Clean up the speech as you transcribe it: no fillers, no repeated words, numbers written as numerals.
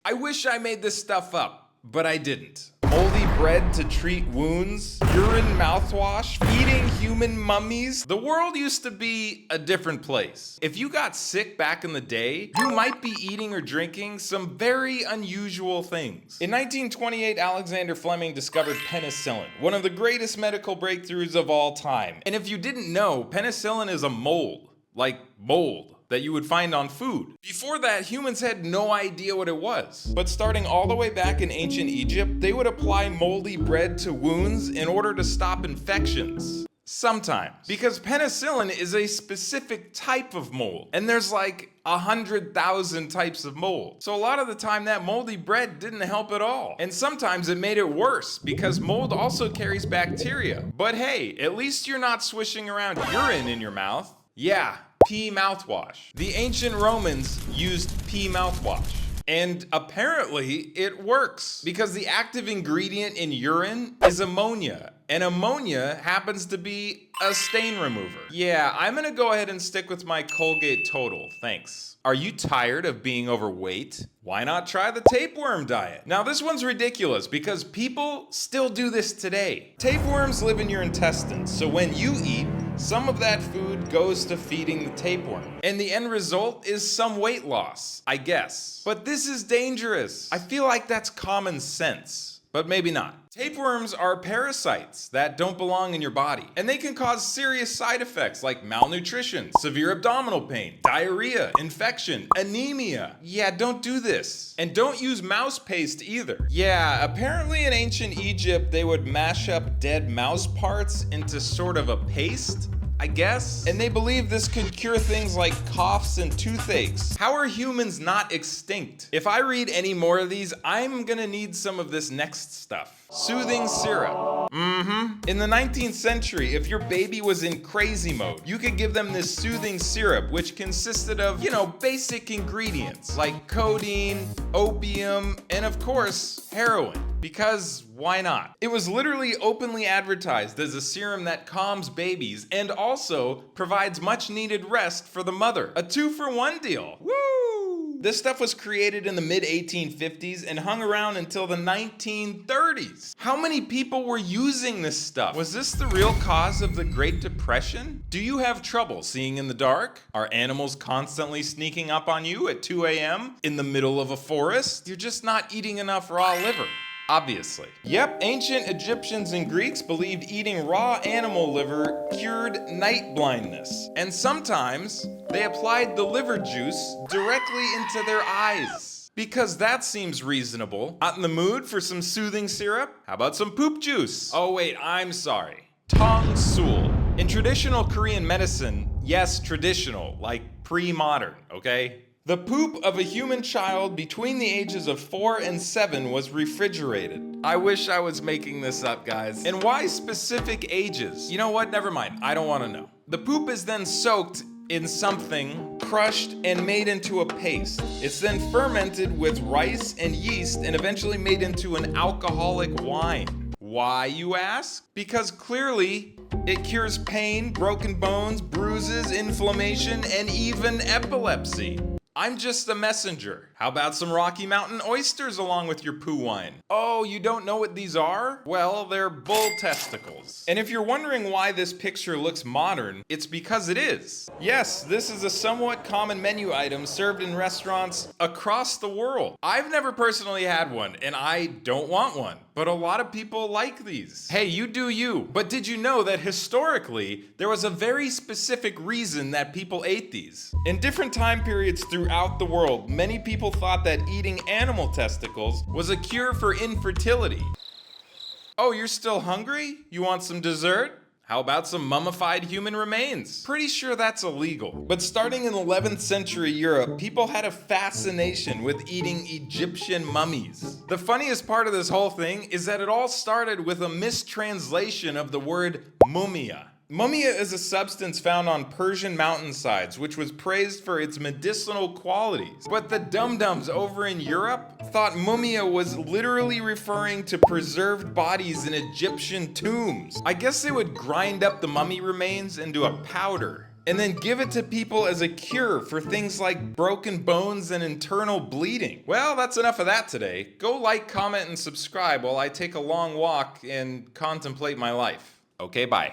I wish I made this stuff up, but I didn't. Moldy bread to treat wounds, urine mouthwash, eating human mummies. The world used to be a different place. If you got sick back in the day, you might be eating or drinking some very unusual things. In 1928, Alexander Fleming discovered penicillin, one of the greatest medical breakthroughs of all time. And if you didn't know, penicillin is a mold, like mold, that you would find on food. Before that, humans had no idea what it was. But starting all the way back in ancient Egypt, they would apply moldy bread to wounds in order to stop infections. Sometimes. Because penicillin is a specific type of mold, and there's like 100,000 types of mold. So a lot of the time that moldy bread didn't help at all. And sometimes it made it worse because mold also carries bacteria. But hey, at least you're not swishing around urine in your mouth. Yeah, pee mouthwash. The ancient Romans used pee mouthwash. And apparently it works because the active ingredient in urine is ammonia. And ammonia happens to be a stain remover. Yeah, I'm gonna go ahead and stick with my Colgate Total, thanks. Are you tired of being overweight? Why not try the tapeworm diet? Now this one's ridiculous because people still do this today. Tapeworms live in your intestines, so when you eat, some of that food goes to feeding the tapeworm. And the end result is some weight loss, I guess. But this is dangerous. I feel like that's common sense, but maybe not. Tapeworms are parasites that don't belong in your body, and they can cause serious side effects like malnutrition, severe abdominal pain, diarrhea, infection, anemia. Yeah, don't do this. And don't use mouse paste either. Yeah, apparently in ancient Egypt, they would mash up dead mouse parts into sort of a paste, I guess. And they believe this could cure things like coughs and toothaches. How are humans not extinct? If I read any more of these, I'm gonna need some of this next stuff. Soothing syrup. In the 19th century, if your baby was in crazy mode, you could give them this soothing syrup, which consisted of, basic ingredients like codeine, opium, and of course, heroin. Because why not? It was literally openly advertised as a serum that calms babies and also provides much needed rest for the mother. A 2-for-1 deal. Woo! This stuff was created in the mid-1850s and hung around until the 1930s. How many people were using this stuff? Was this the real cause of the Great Depression? Do you have trouble seeing in the dark? Are animals constantly sneaking up on you at 2 a.m. in the middle of a forest? You're just not eating enough raw liver. Obviously. Yep, ancient Egyptians and Greeks believed eating raw animal liver cured night blindness. And sometimes they applied the liver juice directly into their eyes. Because that seems reasonable. Not in the mood for some soothing syrup? How about some poop juice? Oh wait, I'm sorry. Tong sul. In traditional Korean medicine, yes, traditional, like pre-modern, okay? The poop of a human child between the ages of 4 and 7 was refrigerated. I wish I was making this up, guys. And why specific ages? You know what? Never mind. I don't want to know. The poop is then soaked in something, crushed, and made into a paste. It's then fermented with rice and yeast and eventually made into an alcoholic wine. Why, you ask? Because clearly, it cures pain, broken bones, bruises, inflammation, and even epilepsy. I'm just a messenger. How about some Rocky Mountain oysters along with your poo wine? Oh, you don't know what these are? Well, they're bull testicles. And if you're wondering why this picture looks modern, it's because it is. Yes, this is a somewhat common menu item served in restaurants across the world. I've never personally had one, and I don't want one, but a lot of people like these. Hey, you do you. But did you know that historically, there was a very specific reason that people ate these? In different time periods throughout the world, many people thought that eating animal testicles was a cure for infertility. Oh, you're still hungry? You want some dessert? How about some mummified human remains? Pretty sure that's illegal. But starting in 11th century Europe, people had a fascination with eating Egyptian mummies. The funniest part of this whole thing is that it all started with a mistranslation of the word mumia. Mumia is a substance found on Persian mountainsides, which was praised for its medicinal qualities. But the dum-dums over in Europe thought mumia was literally referring to preserved bodies in Egyptian tombs. I guess they would grind up the mummy remains into a powder and then give it to people as a cure for things like broken bones and internal bleeding. Well, that's enough of that today. Go like, comment, and subscribe while I take a long walk and contemplate my life. Okay, bye.